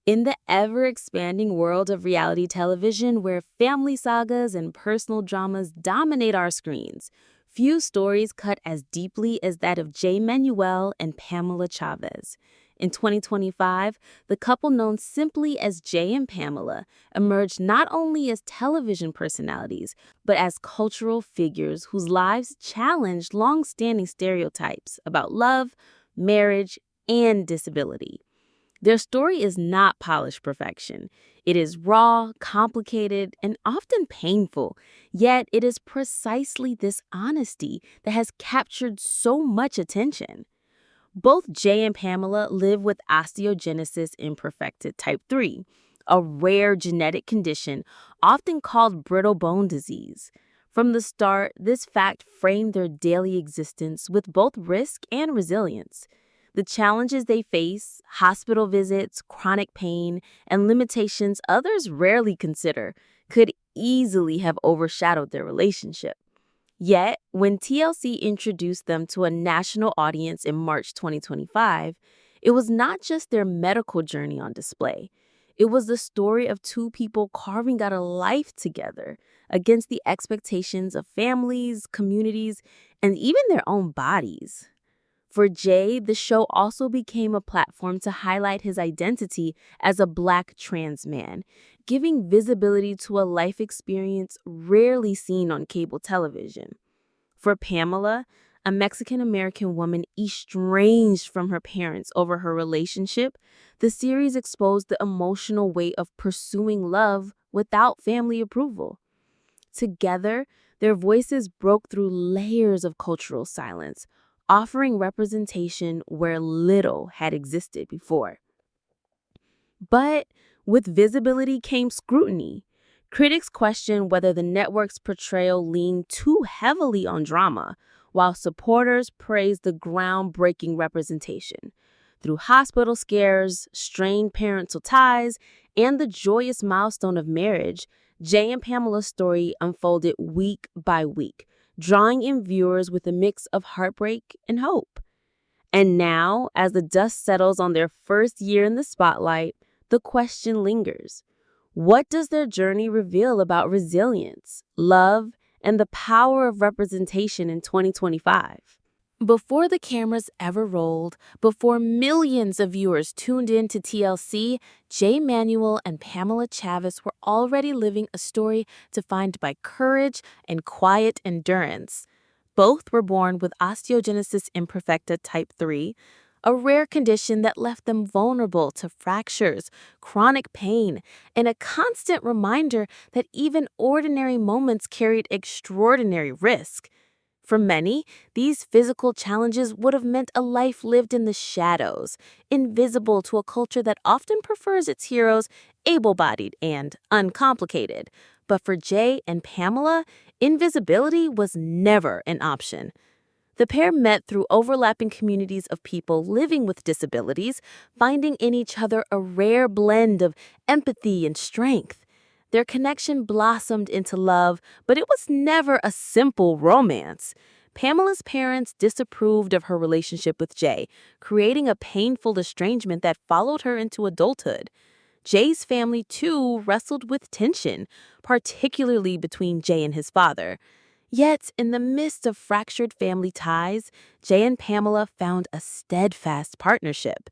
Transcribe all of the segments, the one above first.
In the ever-expanding world of reality television where family sagas and personal dramas dominate our screens, few stories cut as deeply as that of Jay Manuel and Pamela Chavez. In 2025, the couple known simply as Jay and Pamela emerged not only as television personalities, but as cultural figures whose lives challenged long-standing stereotypes about love, marriage, and disability. Their story is not polished perfection. It is raw, complicated, and often painful. Yet it is precisely this honesty that has captured so much attention. Both Jay and Pamela live with osteogenesis imperfecta type 3, a rare genetic condition often called brittle bone disease. From the start, this fact framed their daily existence with both risk and resilience. The challenges they face, hospital visits, chronic pain, and limitations others rarely consider, could easily have overshadowed their relationship. Yet, when TLC introduced them to a national audience in March 2025, it was not just their medical journey on display. It was the story of two people carving out a life together against the expectations of families, communities, and even their own bodies. For Jay, the show also became a platform to highlight his identity as a Black trans man, giving visibility to a life experience rarely seen on cable television. For Pamela, a Mexican-American woman estranged from her parents over her relationship, the series exposed the emotional weight of pursuing love without family approval. Together, their voices broke through layers of cultural silence, offering representation where little had existed before. But with visibility came scrutiny. Critics questioned whether the network's portrayal leaned too heavily on drama, while supporters praised the groundbreaking representation. Through hospital scares, strained parental ties, and the joyous milestone of marriage, Jay and Pamela's story unfolded week by week, drawing in viewers with a mix of heartbreak and hope. And now, as the dust settles on their first year in the spotlight, the question lingers. What does their journey reveal about resilience, love, and the power of representation in 2025? Before the cameras ever rolled, before millions of viewers tuned in to TLC, Jay Manuel and Pamela Chavez were already living a story defined by courage and quiet endurance. Both were born with osteogenesis imperfecta type 3, a rare condition that left them vulnerable to fractures, chronic pain, and a constant reminder that even ordinary moments carried extraordinary risk. For many, these physical challenges would have meant a life lived in the shadows, invisible to a culture that often prefers its heroes able-bodied and uncomplicated. But for Jay and Pamela, invisibility was never an option. The pair met through overlapping communities of people living with disabilities, finding in each other a rare blend of empathy and strength. Their connection blossomed into love, but it was never a simple romance. Pamela's parents disapproved of her relationship with Jay, creating a painful estrangement that followed her into adulthood. Jay's family, too, wrestled with tension, particularly between Jay and his father. Yet, in the midst of fractured family ties, Jay and Pamela found a steadfast partnership.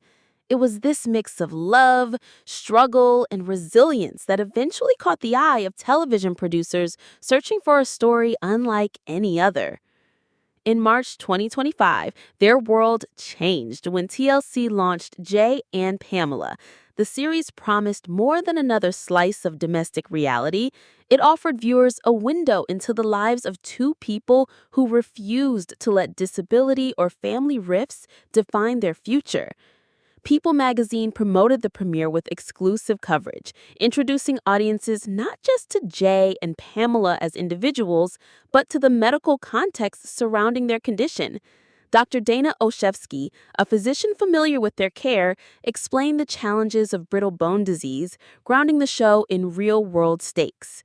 It was this mix of love, struggle, and resilience that eventually caught the eye of television producers searching for a story unlike any other. In March 2025, their world changed when TLC launched Jay and Pamela. The series promised more than another slice of domestic reality. It offered viewers a window into the lives of two people who refused to let disability or family rifts define their future. People magazine promoted the premiere with exclusive coverage, introducing audiences not just to Jay and Pamela as individuals, but to the medical context surrounding their condition. Dr. Dana Oshevsky, a physician familiar with their care, explained the challenges of brittle bone disease, grounding the show in real-world stakes.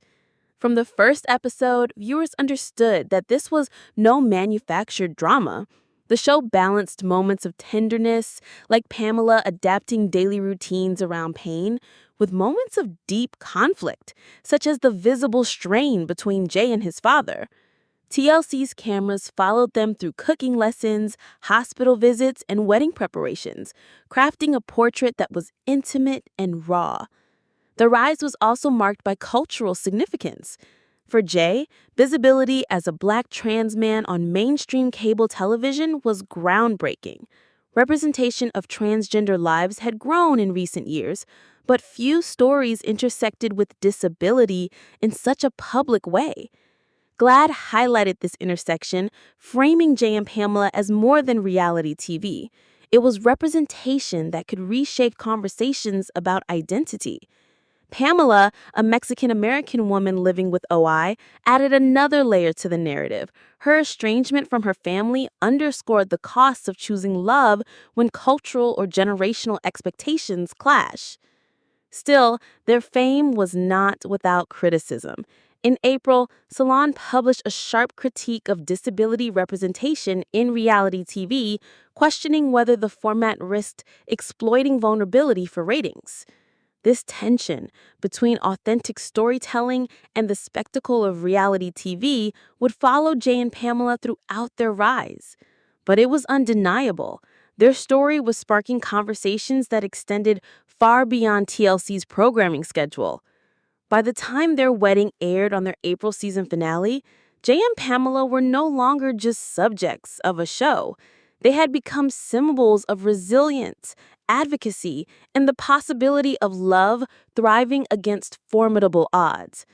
From the first episode, viewers understood that this was no manufactured drama. The show balanced moments of tenderness, like Pamela adapting daily routines around pain, with moments of deep conflict, such as the visible strain between Jay and his father. TLC's cameras followed them through cooking lessons, hospital visits, and wedding preparations, crafting a portrait that was intimate and raw. The rise was also marked by cultural significance. For Jay, visibility as a Black trans man on mainstream cable television was groundbreaking. Representation of transgender lives had grown in recent years, but few stories intersected with disability in such a public way. GLAAD highlighted this intersection, framing Jay and Pamela as more than reality TV. It was representation that could reshape conversations about identity. Pamela, a Mexican-American woman living with OI, added another layer to the narrative. Her estrangement from her family underscored the costs of choosing love when cultural or generational expectations clash. Still, their fame was not without criticism. In April, Salon published a sharp critique of disability representation in reality TV, questioning whether the format risked exploiting vulnerability for ratings. This tension between authentic storytelling and the spectacle of reality TV would follow Jay and Pamela throughout their rise. But it was undeniable. Their story was sparking conversations that extended far beyond TLC's programming schedule. By the time their wedding aired on their April season finale, Jay and Pamela were no longer just subjects of a show. They had become symbols of resilience, advocacy, and the possibility of love thriving against formidable odds.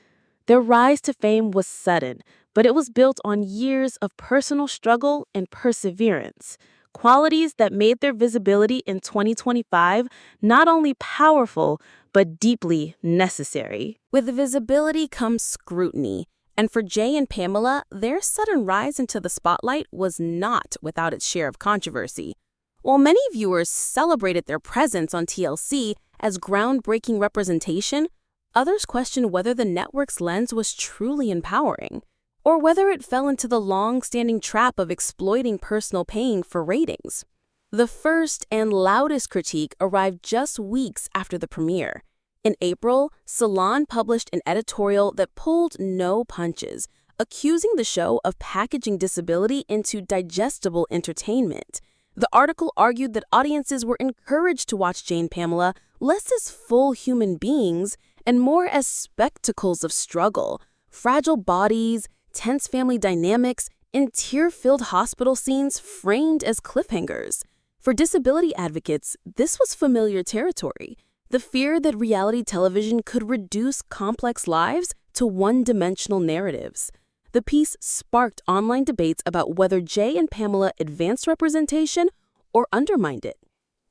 Their rise to fame was sudden, but it was built on years of personal struggle and perseverance, qualities that made their visibility in 2025 not only powerful, but deeply necessary. With visibility comes scrutiny. And for Jay and Pamela, their sudden rise into the spotlight was not without its share of controversy. While many viewers celebrated their presence on TLC as groundbreaking representation, others questioned whether the network's lens was truly empowering, or whether it fell into the long-standing trap of exploiting personal pain for ratings. The first and loudest critique arrived just weeks after the premiere. In April, Salon published an editorial that pulled no punches, accusing the show of packaging disability into digestible entertainment. The article argued that audiences were encouraged to watch Jay and Pamela less as full human beings and more as spectacles of struggle, fragile bodies, tense family dynamics, and tear-filled hospital scenes framed as cliffhangers. For disability advocates, this was familiar territory. The fear that reality television could reduce complex lives to one-dimensional narratives. The piece sparked online debates about whether Jay and Pamela advanced representation or undermined it.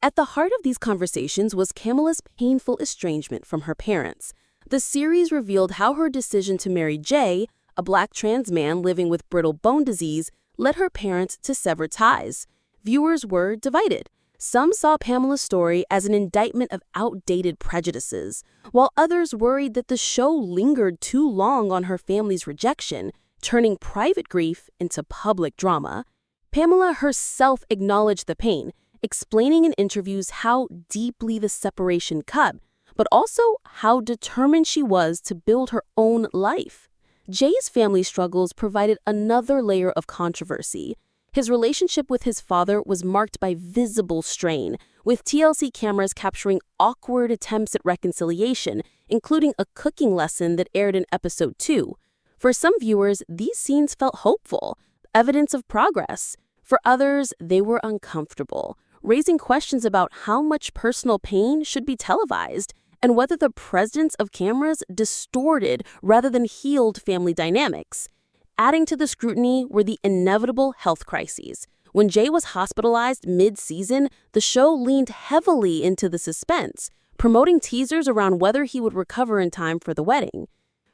At the heart of these conversations was Pamela's painful estrangement from her parents. The series revealed how her decision to marry Jay, a Black trans man living with brittle bone disease, led her parents to sever ties. Viewers were divided. Some saw Pamela's story as an indictment of outdated prejudices, while others worried that the show lingered too long on her family's rejection, turning private grief into public drama. Pamela herself acknowledged the pain, explaining in interviews how deeply the separation cut, but also how determined she was to build her own life. Jay's family struggles provided another layer of controversy. His relationship with his father was marked by visible strain, with TLC cameras capturing awkward attempts at reconciliation, including a cooking lesson that aired in episode 2. For some viewers, these scenes felt hopeful, evidence of progress. For others, they were uncomfortable, raising questions about how much personal pain should be televised and whether the presence of cameras distorted rather than healed family dynamics. Adding to the scrutiny were the inevitable health crises. When Jay was hospitalized mid-season, the show leaned heavily into the suspense, promoting teasers around whether he would recover in time for the wedding.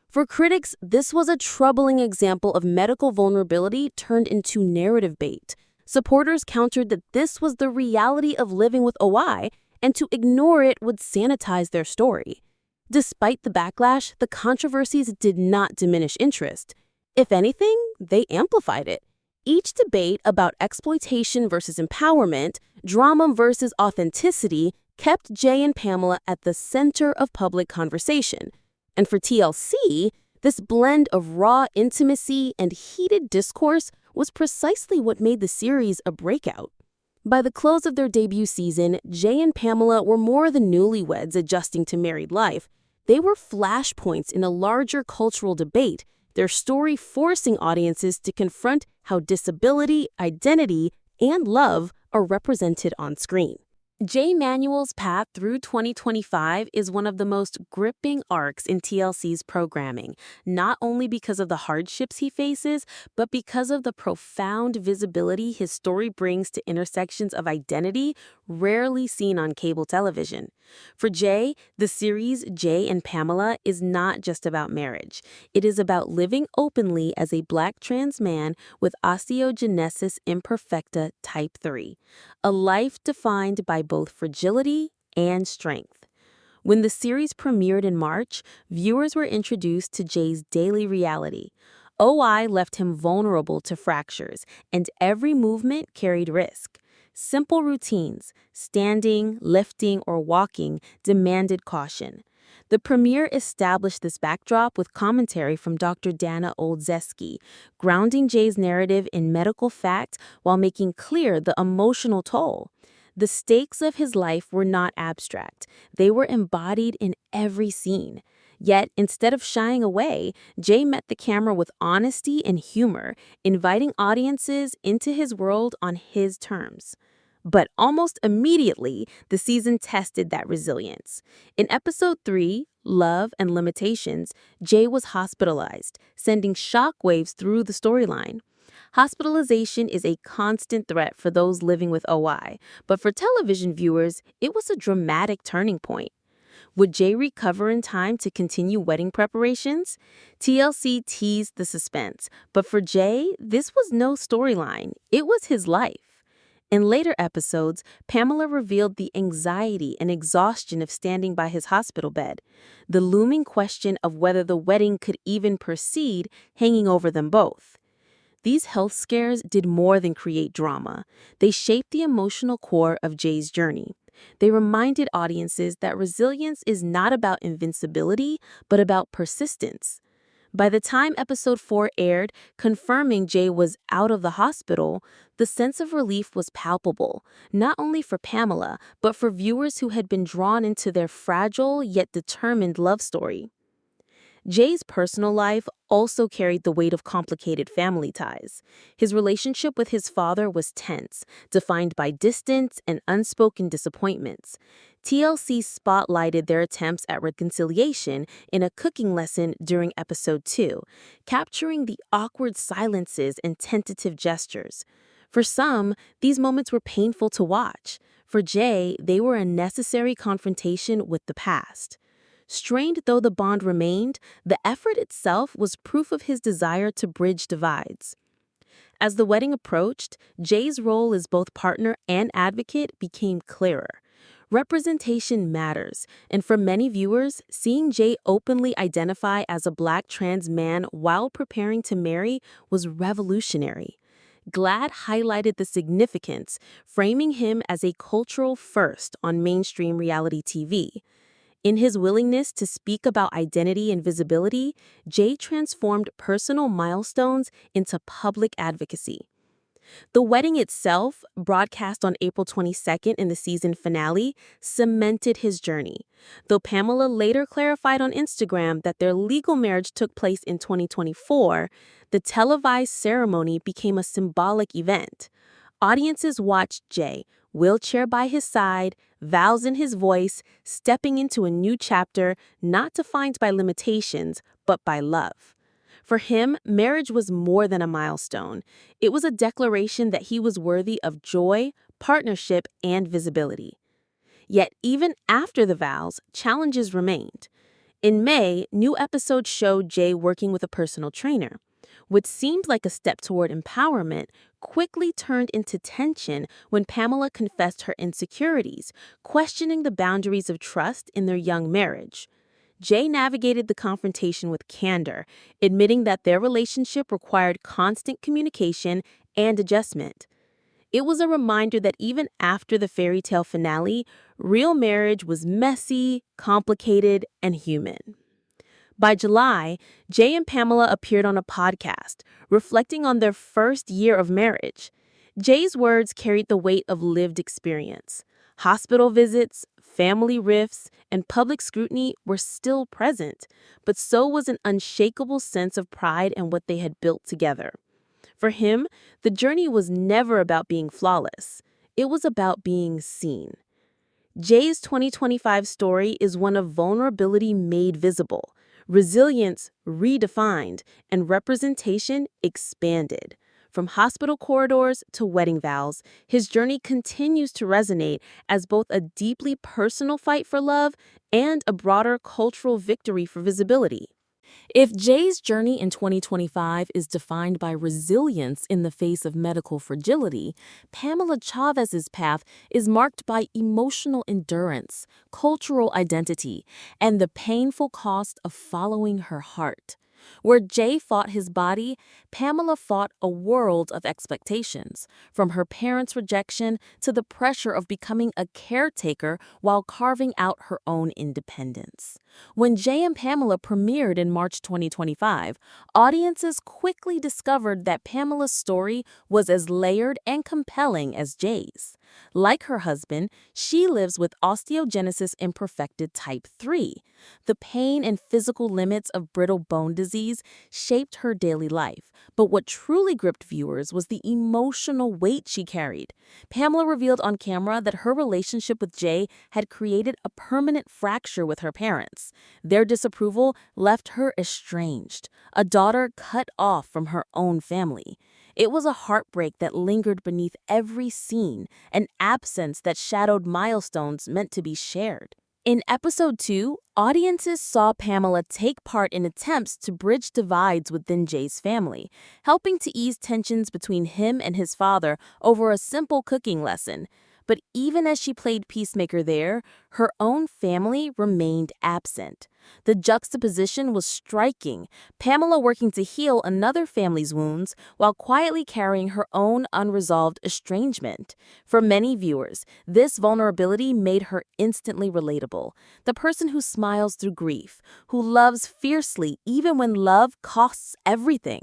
For critics, this was a troubling example of medical vulnerability turned into narrative bait. Supporters countered that this was the reality of living with OI, and to ignore it would sanitize their story. Despite the backlash, the controversies did not diminish interest. If anything, they amplified it. Each debate about exploitation versus empowerment, drama versus authenticity, kept Jay and Pamela at the center of public conversation. And for TLC, this blend of raw intimacy and heated discourse was precisely what made the series a breakout. By the close of their debut season, Jay and Pamela were more than newlyweds adjusting to married life. They were flashpoints in a larger cultural debate, their story forcing audiences to confront how disability, identity, and love are represented on screen. Jay Manuel's path through 2025 is one of the most gripping arcs in TLC's programming, not only because of the hardships he faces, but because of the profound visibility his story brings to intersections of identity rarely seen on cable television. For Jay, the series Jay and Pamela is not just about marriage. It is about living openly as a Black trans man with osteogenesis imperfecta type 3, a life defined by both fragility and strength. When the series premiered in March, viewers were introduced to Jay's daily reality. OI left him vulnerable to fractures, and every movement carried risk. Simple routines, standing, lifting, or walking, demanded caution. The premiere established this backdrop with commentary from Dr. Dana Olszewski, grounding Jay's narrative in medical fact while making clear the emotional toll. The stakes of his life were not abstract. They were embodied in every scene. Yet, instead of shying away, Jay met the camera with honesty and humor, inviting audiences into his world on his terms. But almost immediately, the season tested that resilience. In episode 3, Love and Limitations, Jay was hospitalized, sending shockwaves through the storyline. Hospitalization is a constant threat for those living with OI, but for television viewers, it was a dramatic turning point. Would Jay recover in time to continue wedding preparations? TLC teased the suspense, but for Jay, this was no storyline. It was his life. In later episodes, Pamela revealed the anxiety and exhaustion of standing by his hospital bed, the looming question of whether the wedding could even proceed hanging over them both. These health scares did more than create drama. They shaped the emotional core of Jay's journey. They reminded audiences that resilience is not about invincibility, but about persistence. By the time episode 4 aired, confirming Jay was out of the hospital, the sense of relief was palpable, not only for Pamela, but for viewers who had been drawn into their fragile yet determined love story. Jay's personal life also carried the weight of complicated family ties. His relationship with his father was tense, defined by distance and unspoken disappointments. TLC spotlighted their attempts at reconciliation in a cooking lesson during episode 2, capturing the awkward silences and tentative gestures. For some, these moments were painful to watch. For Jay, they were a necessary confrontation with the past. Strained though the bond remained, the effort itself was proof of his desire to bridge divides. As the wedding approached, Jay's role as both partner and advocate became clearer. Representation matters, and for many viewers, seeing Jay openly identify as a Black trans man while preparing to marry was revolutionary. GLAAD highlighted the significance, framing him as a cultural first on mainstream reality TV. In his willingness to speak about identity and visibility, Jay transformed personal milestones into public advocacy. The wedding itself, broadcast on April 22nd in the season finale, cemented his journey. Though Pamela later clarified on Instagram that their legal marriage took place in 2024, the televised ceremony became a symbolic event. Audiences watched Jay, wheelchair by his side, vows in his voice, stepping into a new chapter not defined by limitations, but by love. For him, marriage was more than a milestone. It was a declaration that he was worthy of joy, partnership, and visibility. Yet even after the vows, challenges remained. In May, new episodes showed Jay working with a personal trainer. What seemed like a step toward empowerment quickly turned into tension when Pamela confessed her insecurities, questioning the boundaries of trust in their young marriage. Jay navigated the confrontation with candor, admitting that their relationship required constant communication and adjustment. It was a reminder that even after the fairy tale finale, real marriage was messy, complicated, and human. By July, Jay and Pamela appeared on a podcast, reflecting on their first year of marriage. Jay's words carried the weight of lived experience. Hospital visits, family rifts, and public scrutiny were still present, but so was an unshakable sense of pride in what they had built together. For him, the journey was never about being flawless. It was about being seen. Jay's 2025 story is one of vulnerability made visible, resilience redefined, and representation expanded. From hospital corridors to wedding vows, his journey continues to resonate as both a deeply personal fight for love and a broader cultural victory for visibility. If Jay's journey in 2025 is defined by resilience in the face of medical fragility, Pamela Chavez's path is marked by emotional endurance, cultural identity, and the painful cost of following her heart. Where Jay fought his body, Pamela fought a world of expectations, from her parents' rejection to the pressure of becoming a caretaker while carving out her own independence. When Jay and Pamela premiered in March 2025, audiences quickly discovered that Pamela's story was as layered and compelling as Jay's. Like her husband, she lives with osteogenesis imperfecta type 3. The pain and physical limits of brittle bone disease shaped her daily life, but what truly gripped viewers was the emotional weight she carried. Pamela revealed on camera that her relationship with Jay had created a permanent fracture with her parents. Their disapproval left her estranged, a daughter cut off from her own family. It was a heartbreak that lingered beneath every scene, an absence that shadowed milestones meant to be shared. In episode 2, audiences saw Pamela take part in attempts to bridge divides within Jay's family, helping to ease tensions between him and his father over a simple cooking lesson. But even as she played peacemaker there, her own family remained absent. The juxtaposition was striking, Pamela working to heal another family's wounds while quietly carrying her own unresolved estrangement. For many viewers, this vulnerability made her instantly relatable. The person who smiles through grief, who loves fiercely even when love costs everything.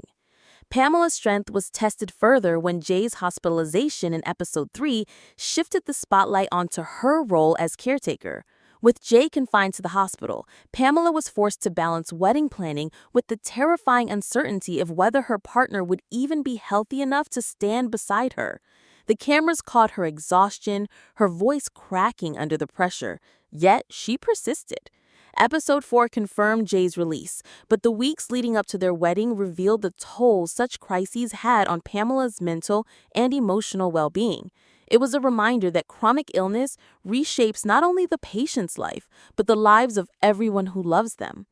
Pamela's strength was tested further when Jay's hospitalization in episode 3 shifted the spotlight onto her role as caretaker. With Jay confined to the hospital, Pamela was forced to balance wedding planning with the terrifying uncertainty of whether her partner would even be healthy enough to stand beside her. The cameras caught her exhaustion, her voice cracking under the pressure, yet she persisted. Episode 4 confirmed Jay's release, but the weeks leading up to their wedding revealed the toll such crises had on Pamela's mental and emotional well-being. It was a reminder that chronic illness reshapes not only the patient's life, but the lives of everyone who loves them.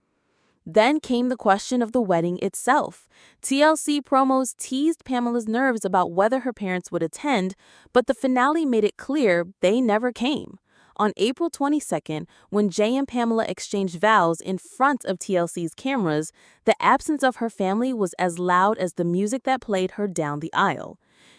Then came the question of the wedding itself. TLC promos teased Pamela's nerves about whether her parents would attend, but the finale made it clear they never came. On April 22nd, when Jay and Pamela exchanged vows in front of TLC's cameras, the absence of her family was as loud as the music that played her down the aisle.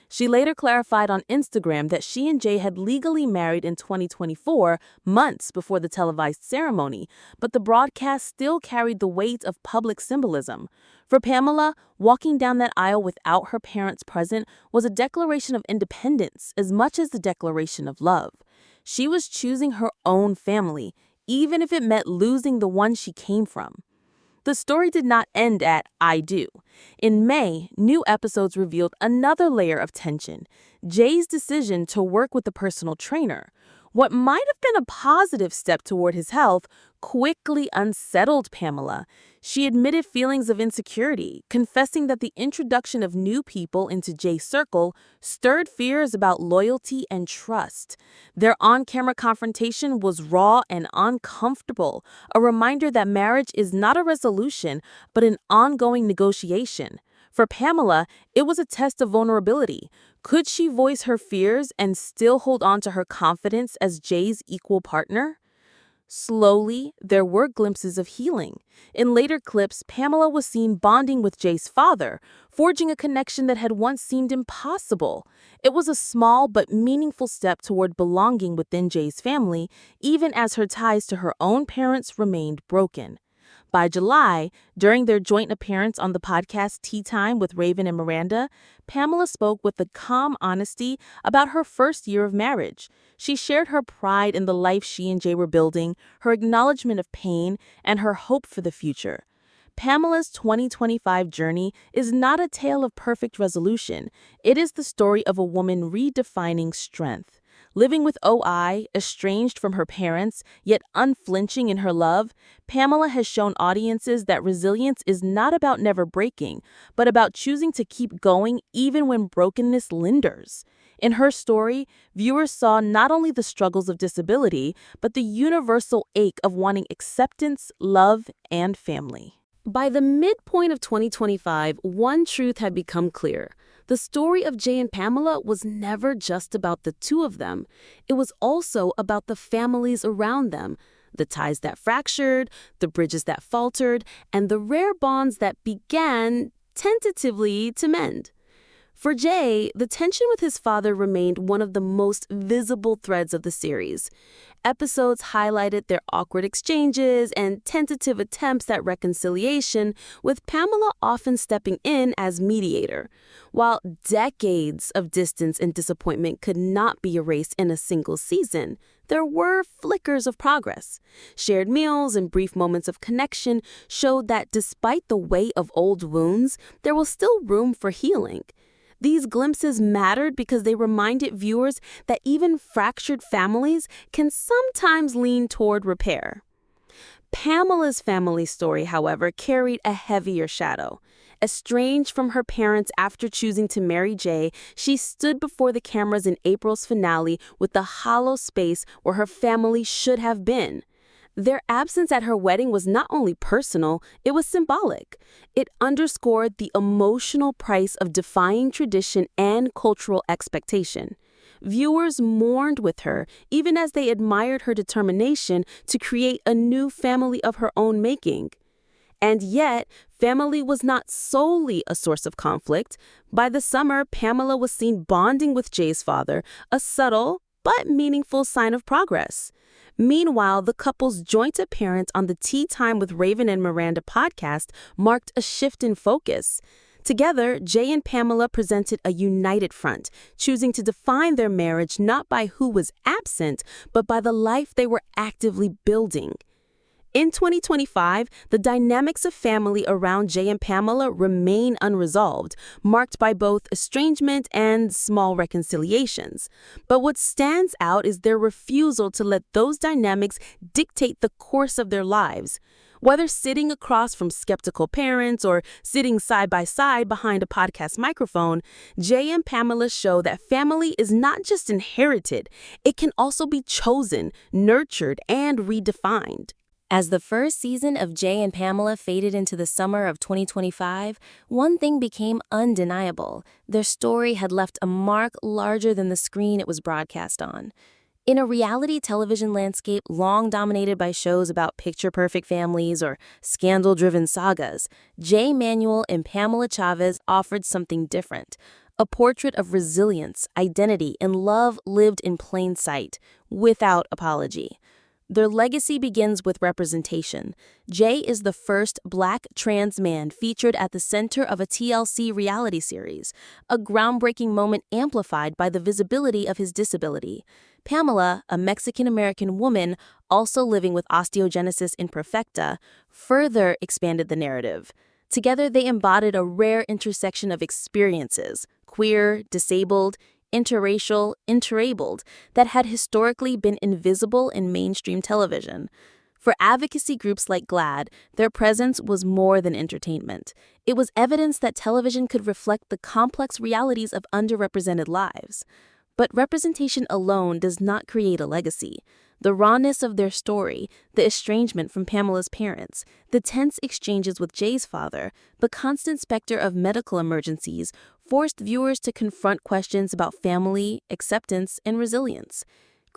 She later clarified on Instagram that she and Jay had legally married in 2024, months before the televised ceremony, but the broadcast still carried the weight of public symbolism. For Pamela, walking down that aisle without her parents present was a declaration of independence as much as a declaration of love. She was choosing her own family, even if it meant losing the one she came from. The story did not end at "I do." In May, new episodes revealed another layer of tension, Jay's decision to work with a personal trainer. What might have been a positive step toward his health quickly unsettled Pamela. She admitted feelings of insecurity, confessing that the introduction of new people into Jay's circle stirred fears about loyalty and trust. Their on-camera confrontation was raw and uncomfortable, a reminder that marriage is not a resolution, but an ongoing negotiation. For Pamela, it was a test of vulnerability. Could she voice her fears and still hold on to her confidence as Jay's equal partner? Slowly, there were glimpses of healing. In later clips, Pamela was seen bonding with Jay's father, forging a connection that had once seemed impossible. It was a small but meaningful step toward belonging within Jay's family, even as her ties to her own parents remained broken. By July, during their joint appearance on the podcast Tea Time with Raven and Miranda, Pamela spoke with a calm honesty about her first year of marriage. She shared her pride in the life she and Jay were building, her acknowledgement of pain, and her hope for the future. Pamela's 2025 journey is not a tale of perfect resolution. It is the story of a woman redefining strength. Living with OI, estranged from her parents, yet unflinching in her love, Pamela has shown audiences that resilience is not about never breaking, but about choosing to keep going even when brokenness lingers. In her story, viewers saw not only the struggles of disability, but the universal ache of wanting acceptance, love, and family. By the midpoint of 2025, one truth had become clear. The story of Jay and Pamela was never just about the two of them. It was also about the families around them, the ties that fractured, the bridges that faltered, and the rare bonds that began, tentatively, to mend. For Jay, the tension with his father remained one of the most visible threads of the series. Episodes highlighted their awkward exchanges and tentative attempts at reconciliation, with Pamela often stepping in as mediator. While decades of distance and disappointment could not be erased in a single season, there were flickers of progress. Shared meals and brief moments of connection showed that despite the weight of old wounds, there was still room for healing. These glimpses mattered because they reminded viewers that even fractured families can sometimes lean toward repair. Pamela's family story, however, carried a heavier shadow. Estranged from her parents after choosing to marry Jay, she stood before the cameras in April's finale with the hollow space where her family should have been. Their absence at her wedding was not only personal, it was symbolic. It underscored the emotional price of defying tradition and cultural expectation. Viewers mourned with her, even as they admired her determination to create a new family of her own making. And yet, family was not solely a source of conflict. By the summer, Pamela was seen bonding with Jay's father, a subtle but meaningful sign of progress. Meanwhile, the couple's joint appearance on the Tea Time with Raven and Miranda podcast marked a shift in focus. Together, Jay and Pamela presented a united front, choosing to define their marriage not by who was absent, but by the life they were actively building. In 2025, the dynamics of family around Jay and Pamela remain unresolved, marked by both estrangement and small reconciliations. But what stands out is their refusal to let those dynamics dictate the course of their lives. Whether sitting across from skeptical parents or sitting side by side behind a podcast microphone, Jay and Pamela show that family is not just inherited, it can also be chosen, nurtured, and redefined. As the first season of Jay and Pamela faded into the summer of 2025, one thing became undeniable. Their story had left a mark larger than the screen it was broadcast on. In a reality television landscape long dominated by shows about picture-perfect families or scandal-driven sagas, Jay Manuel and Pamela Chavez offered something different. A portrait of resilience, identity, and love lived in plain sight, without apology. Their legacy begins with representation. Jay is the first Black trans man featured at the center of a TLC reality series, a groundbreaking moment amplified by the visibility of his disability. Pamela, a Mexican-American woman also living with osteogenesis imperfecta, further expanded the narrative. Together, they embodied a rare intersection of experiences, queer, disabled, interracial, interabled, that had historically been invisible in mainstream television. For advocacy groups like GLAAD, their presence was more than entertainment. It was evidence that television could reflect the complex realities of underrepresented lives. But representation alone does not create a legacy. The rawness of their story, the estrangement from Pamela's parents, the tense exchanges with Jay's father, the constant specter of medical emergencies forced viewers to confront questions about family, acceptance, and resilience.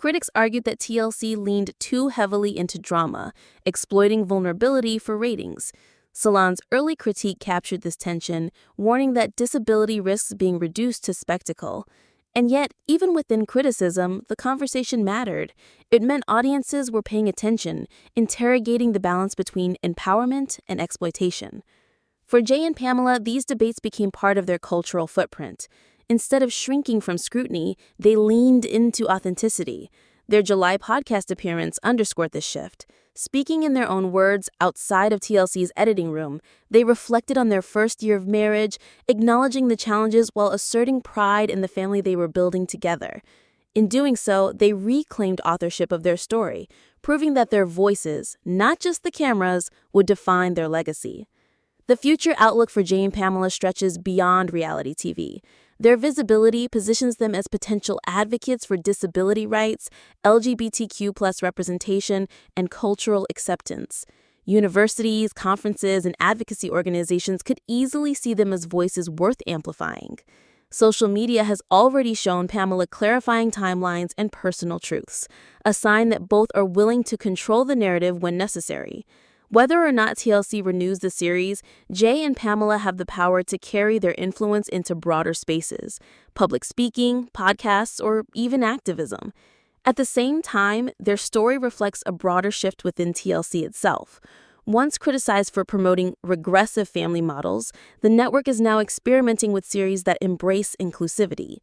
Critics argued that TLC leaned too heavily into drama, exploiting vulnerability for ratings. Salon's early critique captured this tension, warning that disability risks being reduced to spectacle. And yet, even within criticism, the conversation mattered. It meant audiences were paying attention, interrogating the balance between empowerment and exploitation. For Jay and Pamela, these debates became part of their cultural footprint. Instead of shrinking from scrutiny, they leaned into authenticity. Their July podcast appearance underscored this shift. Speaking in their own words outside of TLC's editing room, they reflected on their first year of marriage, acknowledging the challenges while asserting pride in the family they were building together. In doing so, they reclaimed authorship of their story, proving that their voices, not just the cameras, would define their legacy. The future outlook for Jay and Pamela stretches beyond reality TV. Their visibility positions them as potential advocates for disability rights, LGBTQ+ representation, and cultural acceptance. Universities, conferences, and advocacy organizations could easily see them as voices worth amplifying. Social media has already shown Pamela clarifying timelines and personal truths, a sign that both are willing to control the narrative when necessary. Whether or not TLC renews the series, Jay and Pamela have the power to carry their influence into broader spaces, public speaking, podcasts, or even activism. At the same time, their story reflects a broader shift within TLC itself. Once criticized for promoting regressive family models, the network is now experimenting with series that embrace inclusivity.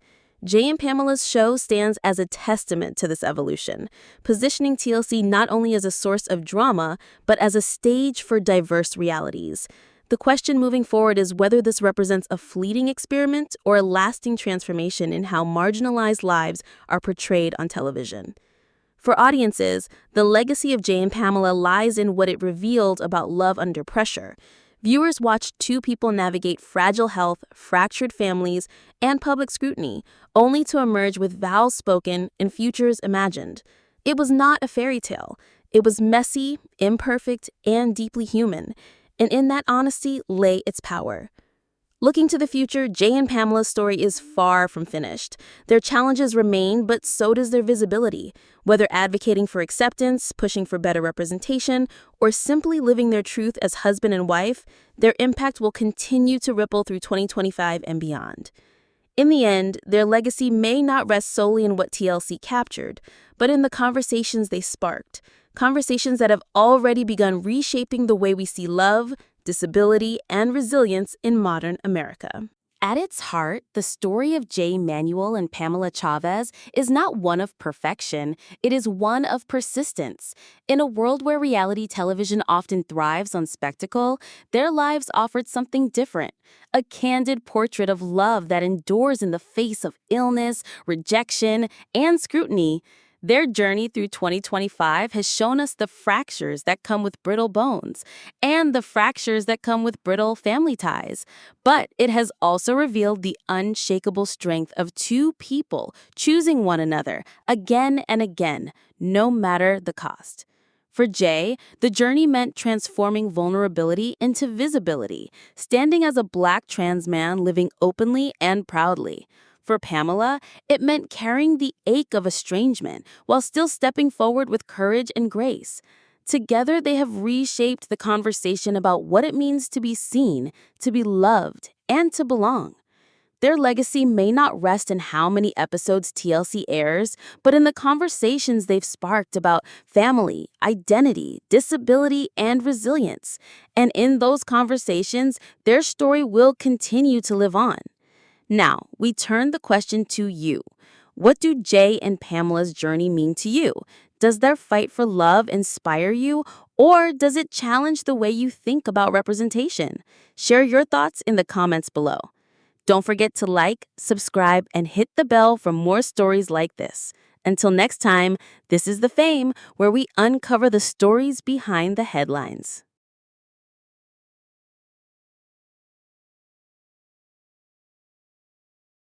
Jay and Pamela's show stands as a testament to this evolution, positioning TLC not only as a source of drama, but as a stage for diverse realities. The question moving forward is whether this represents a fleeting experiment or a lasting transformation in how marginalized lives are portrayed on television. For audiences, the legacy of Jay and Pamela lies in what it revealed about love under pressure. Viewers watched two people navigate fragile health, fractured families, and public scrutiny, only to emerge with vows spoken and futures imagined. It was not a fairy tale. It was messy, imperfect, and deeply human. And in that honesty lay its power. Looking to the future, Jay and Pamela's story is far from finished. Their challenges remain, but so does their visibility. Whether advocating for acceptance, pushing for better representation, or simply living their truth as husband and wife, their impact will continue to ripple through 2025 and beyond. In the end, their legacy may not rest solely in what TLC captured, but in the conversations they sparked. Conversations that have already begun reshaping the way we see love, disability, and resilience in modern America. At its heart, the story of Manuel and Pamela Chavez is not one of perfection, it is one of persistence. In a world where reality television often thrives on spectacle, their lives offered something different. A candid portrait of love that endures in the face of illness, rejection, and scrutiny. Their journey through 2025 has shown us the fractures that come with brittle bones and the fractures that come with brittle family ties. But it has also revealed the unshakable strength of two people choosing one another again and again, no matter the cost. For Jay, the journey meant transforming vulnerability into visibility, standing as a Black trans man living openly and proudly. For Pamela, it meant carrying the ache of estrangement while still stepping forward with courage and grace. Together, they have reshaped the conversation about what it means to be seen, to be loved, and to belong. Their legacy may not rest in how many episodes TLC airs, but in the conversations they've sparked about family, identity, disability, and resilience. And in those conversations, their story will continue to live on. Now, we turn the question to you. What do Jay and Pamela's journey mean to you? Does their fight for love inspire you, or does it challenge the way you think about representation? Share your thoughts in the comments below. Don't forget to like, subscribe, and hit the bell for more stories like this. Until next time, this is The Fame, where we uncover the stories behind the headlines.